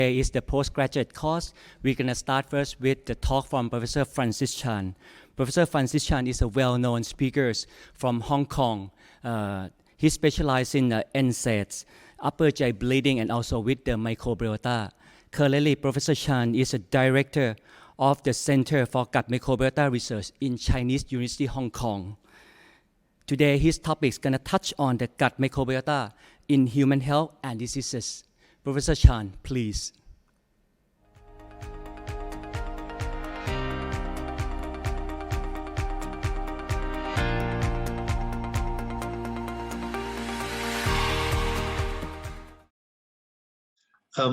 Today is the postgraduate course. We're going to start first with the talk from Professor Francis Chan. Professor Francis Chan is a well-known speaker from Hong Kong. He specializes in NSAIDs, upper GI bleeding, and also with the microbiota. Currently, Professor Chan is a director of the Center for Gut Microbiota Research in Chinese University, Hong Kong. Today, his topic is going to touch on the gut microbiota in human health and diseases. Professor Chan, please.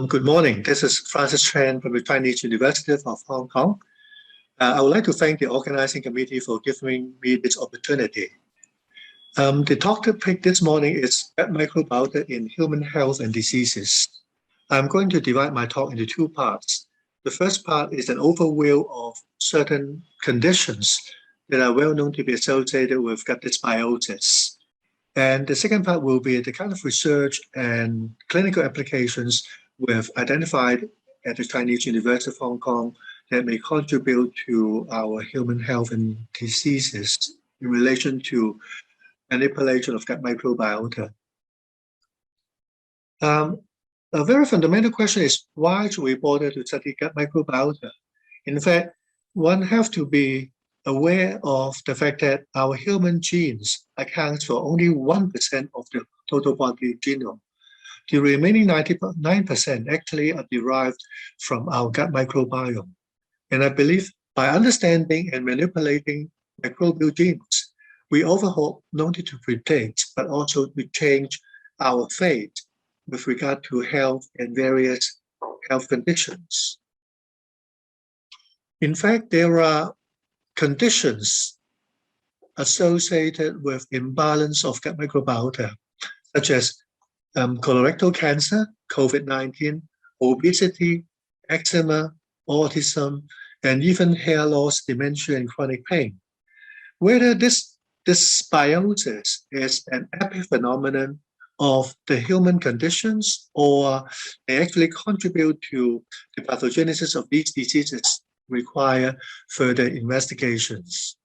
Good morning. This is Francis Chan from the Chinese University of Hong Kong. I would like to thank the organizing committee for giving me this opportunity. The topic this morning is gut microbiota in human health and diseases. I'm going to divide my talk into two parts. The first part is an overview of certain conditions that are well known to be associated with gut dysbiosis. And the second part will be the kind of research and clinical applications we've identified at the Chinese University of Hong Kong that may contribute to our human health and diseases in relation to manipulation of gut microbiota. A very fundamental question is, why should we bother to study gut microbiota? In fact, one has to be aware of the fact that our human genes account for only 1% of the total body genome. The remaining 99% actually are derived from our gut microbiome. And I believe by understanding and manipulating microbial genes, we overhope not only to predict, but also to change our fate with regard to health and various health conditions. In fact, there are conditions associated with imbalance of gut microbiota, such as colorectal cancer, COVID-19, obesity, eczema, autism, and even hair loss, dementia, and chronic pain. Whether this dysbiosis is an epiphenomenon of the human conditions or they actually contribute to the pathogenesis of these diseases require further investigations.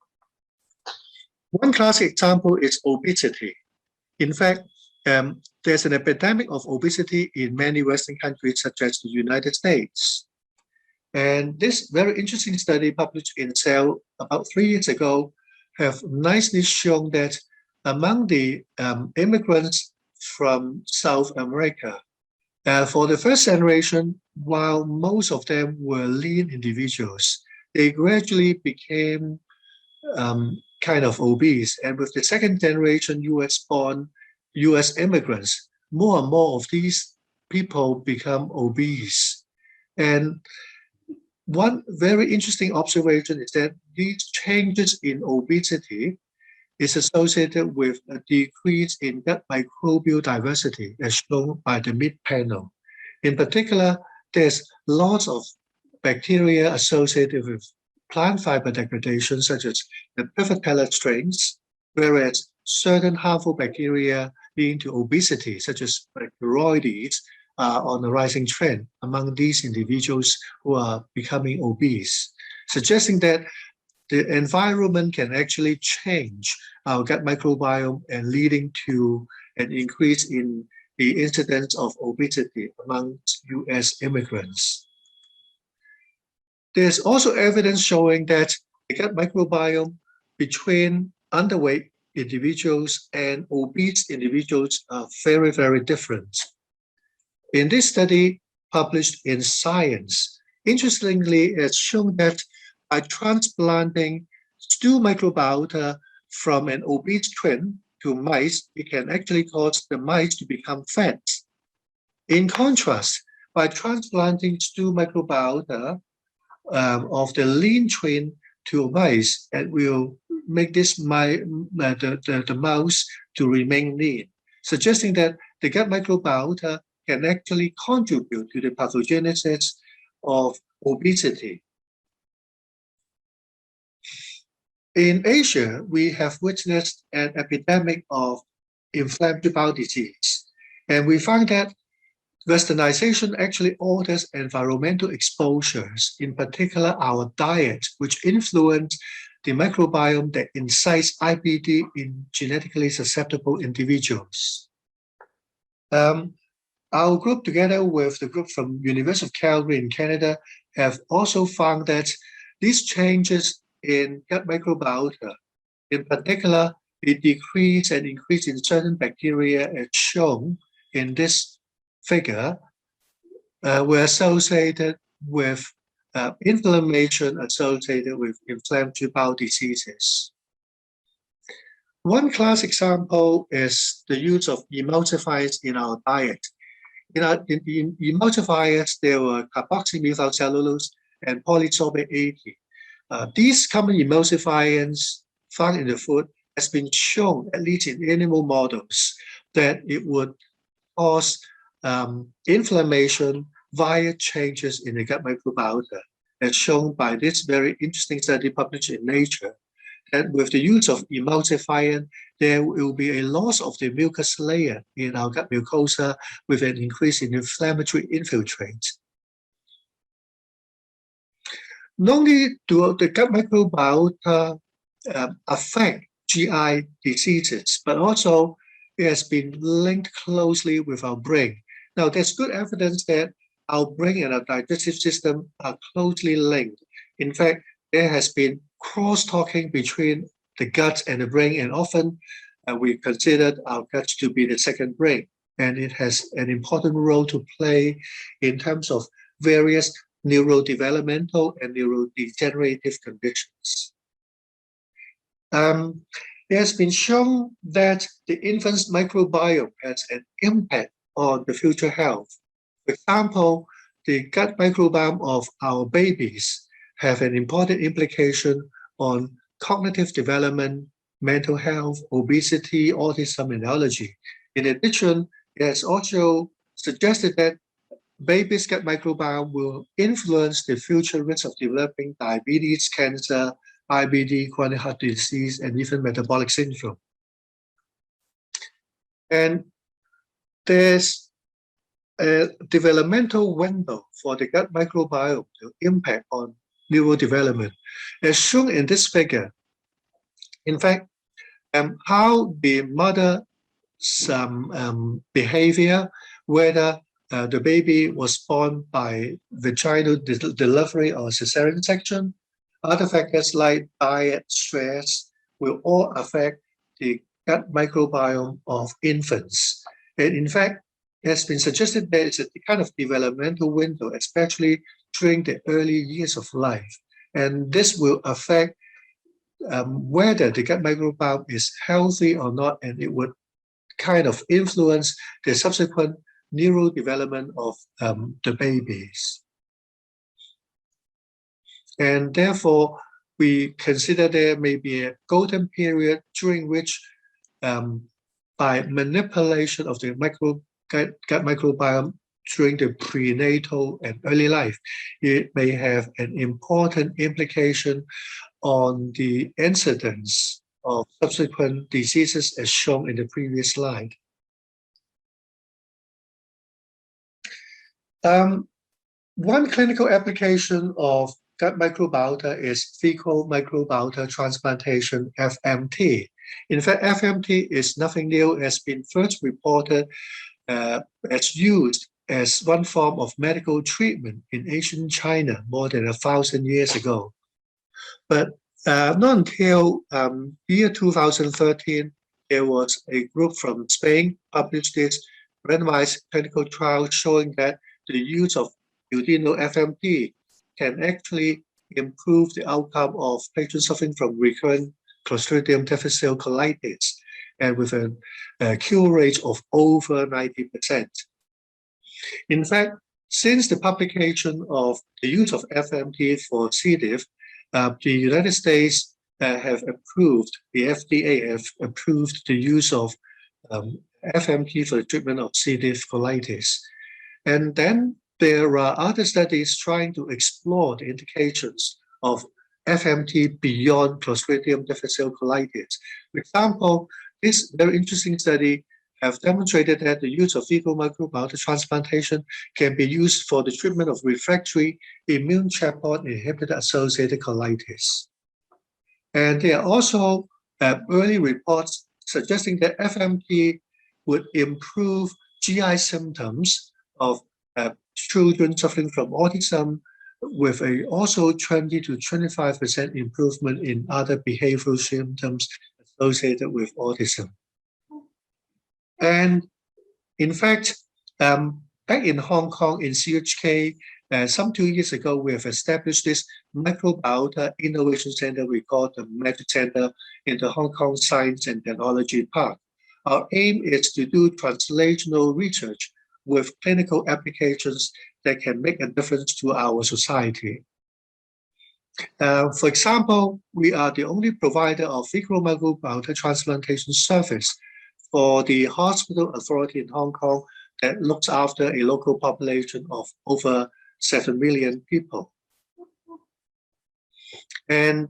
One classic example is obesity. In fact, there's an epidemic of obesity in many Western countries, such as the United States. And this very interesting study published in Cell about 3 years ago have nicely shown that among the immigrants from South America, for the first generation, while most of them were lean individuals, they gradually became kind of obese. And with the second generation US-born US immigrants, more and more of these people become obese. And one very interesting observation is that these changes in obesity is associated with a decrease in gut microbial diversity, as shown by the mid panel. In particular, there's lots of bacteria associated with plant fiber degradation, such as the Fecal strains, whereas certain harmful bacteria leading to obesity, such as Bacteroides, are on a rising trend among these individuals who are becoming obese, suggesting that the environment can actually change our gut microbiome and leading to an increase in the incidence of obesity among US immigrants. There's also evidence showing that the gut microbiome between underweight individuals and obese individuals are very, very different. In this study published in Science, interestingly, it's shown that by transplanting stool microbiota from an obese twin to mice, it can actually cause the mice to become fat. In contrast, by transplanting stool microbiota of the lean twin to mice, it will make this the mouse to remain lean, suggesting that the gut microbiota can actually contribute to the pathogenesis of obesity. In Asia, we have witnessed an epidemic of inflammatory bowel disease, and we find that Westernization actually alters environmental exposures, in particular our diet, which influence the microbiome that incites IBD in genetically susceptible individuals. Our group, together with the group from University of Calgary in Canada, have also found that these changes in gut microbiota, in particular, the decrease and increase in certain bacteria as shown in this figure, were associated with inflammation associated with inflammatory bowel diseases. One class example is the use of emulsifiers in our diet. In emulsifiers, there were carboxymethylcellulose and polysorbate 80. These common emulsifiers found in the food has been shown, at least in animal models, that it would cause inflammation via changes in the gut microbiota, as shown by this very interesting study published in Nature, that with the use of emulsifier, there will be a loss of the mucus layer in our gut mucosa with an increase in inflammatory infiltrates. Not only do the gut microbiota affect GI diseases, but also it has been linked closely with our brain. Now, there's good evidence that our brain and our digestive system are closely linked. In fact, there has been cross-talking between the gut and the brain, and often we considered our gut to be the second brain, and it has an important role to play in terms of various neurodevelopmental and neurodegenerative conditions. It has been shown that the infant's microbiome has an impact on the future health. For example, the gut microbiome of our babies have an important implication on cognitive development, mental health, obesity, autism, and allergy. In addition, it has also suggested that babies' gut microbiome will influence the future risk of developing diabetes, cancer, IBD, chronic heart disease, and even metabolic syndrome. And there's a developmental window for the gut microbiome to impact on neurodevelopment, as shown in this figure. In fact, how the mother's behavior, whether the baby was born by vaginal delivery or cesarean section, other factors like diet, stress, will all affect the gut microbiome of infants. And in fact, it has been suggested that it's a kind of developmental window, especially during the early years of life. And this will affect whether the gut microbiome is healthy or not, and it would kind of influence the subsequent neurodevelopment of the babies. And therefore, we consider there may be a golden period during which, by manipulation of the gut microbiome during the prenatal and early life, it may have an important implication on the incidence of subsequent diseases as shown in the previous slide. One clinical application of gut microbiota is fecal microbiota transplantation, FMT. In fact, FMT is nothing new. It has been first reported as used as one form of medical treatment in ancient China more than 1,000 years ago. But not until year 2013, there was a group from Spain published this randomized clinical trial showing that the use of duodenal FMT can actually improve the outcome of patients suffering from recurrent Clostridium difficile colitis, and with a cure rate of over 90%. In fact, since the publication of the use of FMT for C. diff, the United States have approved, the FDA have approved the use of FMT for the treatment of C. diff colitis. And then there are other studies trying to explore the indications of FMT beyond Clostridium difficile colitis. For example, this very interesting study have demonstrated that the use of fecal microbiota transplantation can be used for the treatment of refractory immune checkpoint inhibitor-associated colitis. And there are also early reports suggesting that FMT would improve GI symptoms of children suffering from autism, with a also 20 to 25% improvement in other behavioral symptoms associated with autism. And in fact, back in Hong Kong, in CHK, some 2 years ago, we have established this Microbiota Innovation Center we call the Magic Center in the Hong Kong Science and Technology Park. Our aim is to do translational research with clinical applications that can make a difference to our society. For example, we are the only provider of fecal microbiota transplantation service for the hospital authority in Hong Kong that looks after a local population of over 7 million people. And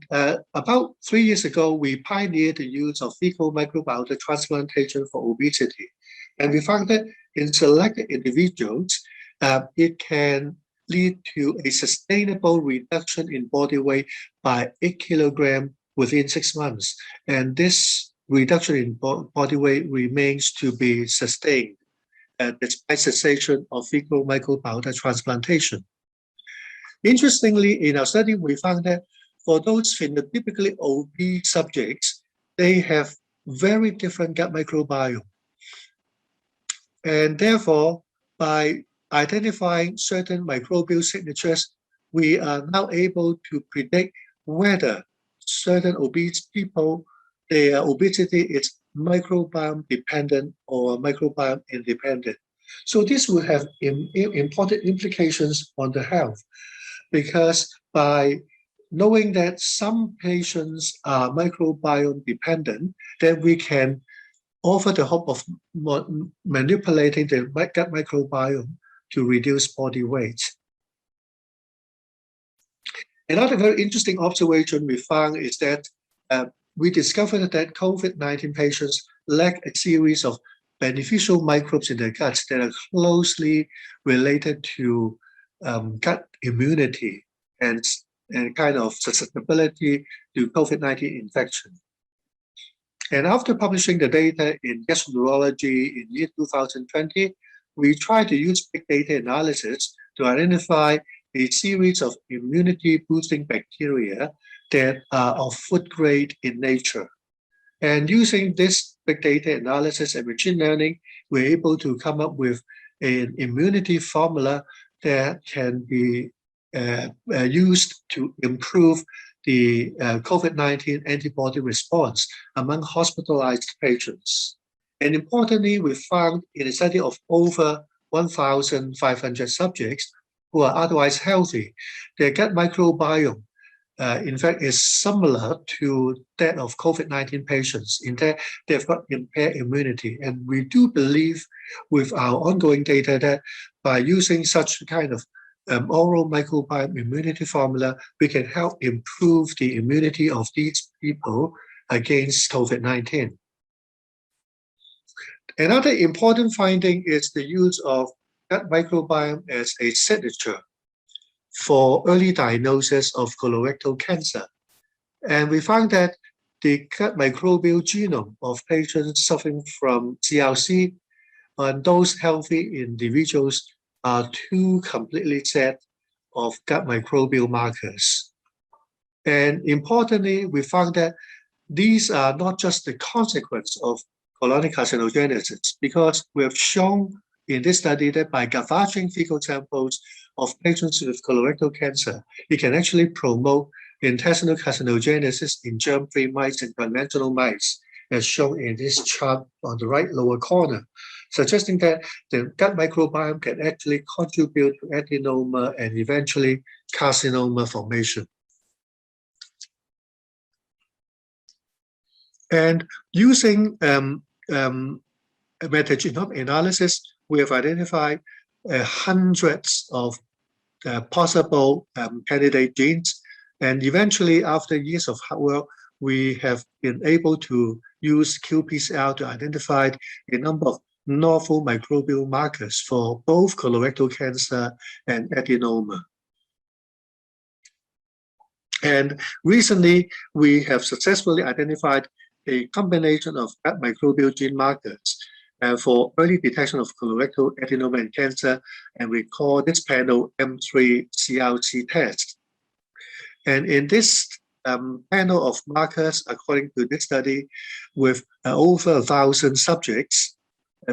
about 3 years ago, we pioneered the use of fecal microbiota transplantation for obesity. And we found that in selected individuals, it can lead to a sustainable reduction in body weight by 8 kilograms within 6 months. And this reduction in body weight remains to be sustained despite cessation of fecal microbiota transplantation. Interestingly, in our study, we found that for those phenotypically obese subjects, they have very different gut microbiome. And therefore, by identifying certain microbial signatures, we are now able to predict whether certain obese people, their obesity is microbiome dependent or microbiome independent. So this will have important implications on the health, because by knowing that some patients are microbiome dependent, then we can offer the hope of manipulating the gut microbiome to reduce body weight. Another very interesting observation we found is that we discovered that COVID-19 patients lack a series of beneficial microbes in their guts that are closely related to gut immunity and kind of susceptibility to COVID-19 infection. And after publishing the data in Gastroenterology in year 2020, we tried to use big data analysis to identify a series of immunity-boosting bacteria that are of food grade in nature. And using this big data analysis and machine learning, we're able to come up with an immunity formula that can be used to improve the COVID-19 antibody response among hospitalized patients. And importantly, we found in a study of over 1,500 subjects who are otherwise healthy, their gut microbiome, in fact, is similar to that of COVID-19 patients in that they've got impaired immunity. And we do believe with our ongoing data that by using such kind of oral microbiome immunity formula, we can help improve the immunity of these people against COVID-19. Another important finding is the use of gut microbiome as a signature for early diagnosis of colorectal cancer. And we found that the gut microbial genome of patients suffering from CRC and those healthy individuals are two completely set of gut microbial markers. And importantly, we found that these are not just the consequence of colonic carcinogenesis, because we have shown in this study that by gavaging fecal samples of patients with colorectal cancer, it can actually promote intestinal carcinogenesis in germ-free mice and conventional mice, as shown in this chart on the right lower corner, suggesting that the gut microbiome can actually contribute to adenoma and eventually carcinoma formation. And using metagenome analysis, we have identified hundreds of possible candidate genes. And eventually, after years of hard work, we have been able to use qPCR to identify a number of novel microbial markers for both colorectal cancer and adenoma. And recently, we have successfully identified a combination of gut microbial gene markers for early detection of colorectal adenoma and cancer, and we call this panel M3CRC test. And in this panel of markers, according to this study, with over 1,000 subjects,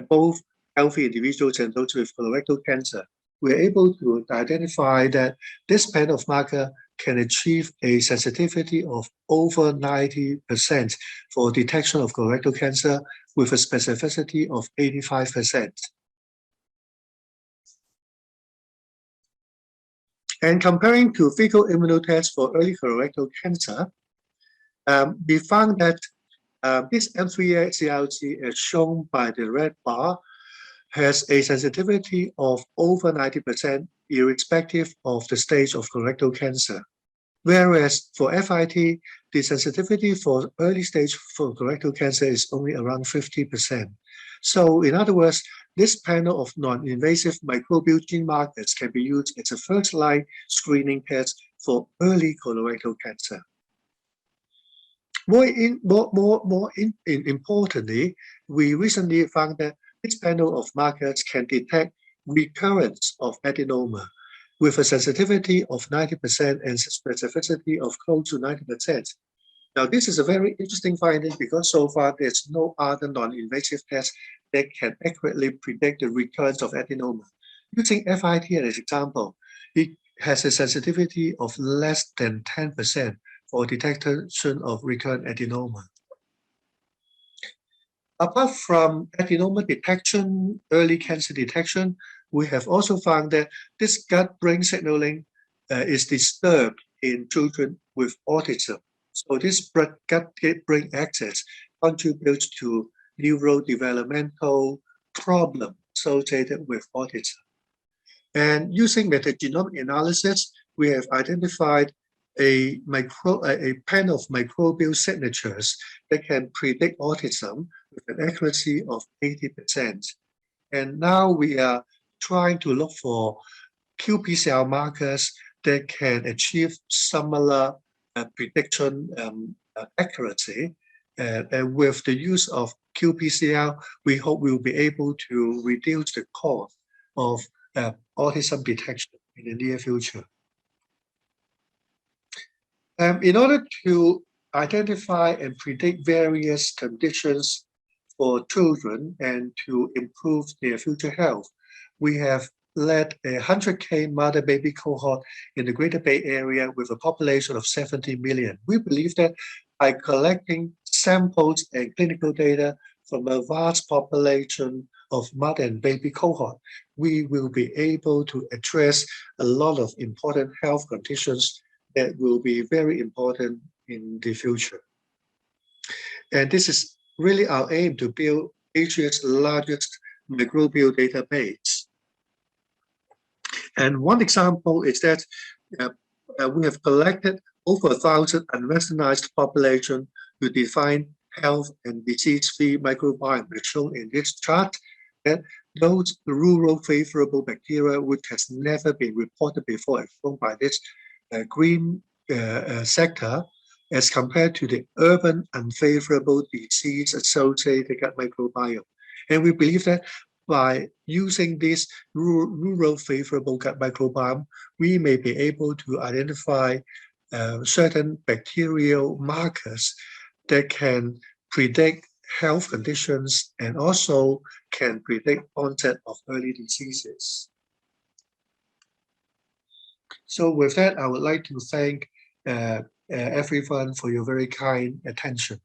both healthy individuals and those with colorectal cancer, we're able to identify that this panel of marker can achieve a sensitivity of over 90% for detection of colorectal cancer with a specificity of 85%. And comparing to fecal immunotests for early colorectal cancer, we found that this M3CRC, as shown by the red bar, has a sensitivity of over 90% irrespective of the stage of colorectal cancer. Whereas for FIT, the sensitivity for early stage for colorectal cancer is only around 50%. So in other words, this panel of non-invasive microbial gene markers can be used as a first-line screening test for early colorectal cancer. Importantly, we recently found that this panel of markers can detect recurrence of adenoma with a sensitivity of 90% and specificity of close to 90%. Now, this is a very interesting finding because so far there's no other non-invasive test that can accurately predict the recurrence of adenoma. Using FIT as an example, it has a sensitivity of less than 10% for detection of recurrent adenoma. Apart from adenoma detection, early cancer detection, we have also found that this gut-brain signaling is disturbed in children with autism. So this gut-brain axis contributes to neurodevelopmental problems associated with autism. And using metagenomic analysis, we have identified a panel of microbial signatures that can predict autism with an accuracy of 80%. And now we are trying to look for qPCR markers that can achieve similar prediction accuracy. And with the use of qPCR, we hope we will be able to reduce the cost of autism detection in the near future. In order to identify and predict various conditions for children and to improve their future health, we have led a 100K mother-baby cohort in the Greater Bay Area with a population of 70 million. We believe that by collecting samples and clinical data from a vast population of mother and baby cohort, we will be able to address a lot of important health conditions that will be very important in the future. And this is really our aim, to build Asia's largest microbial database. And one example is that we have collected over 1,000 unwesternized population to define health and disease-free microbiome, as shown in this chart, that those rural favorable bacteria which has never been reported before, as shown by this green sector, as compared to the urban unfavorable disease-associated gut microbiome. And we believe that by using this rural favorable gut microbiome, we may be able to identify certain bacterial markers that can predict health conditions and also can predict onset of early diseases. So with that, I would like to thank everyone for your very kind attention.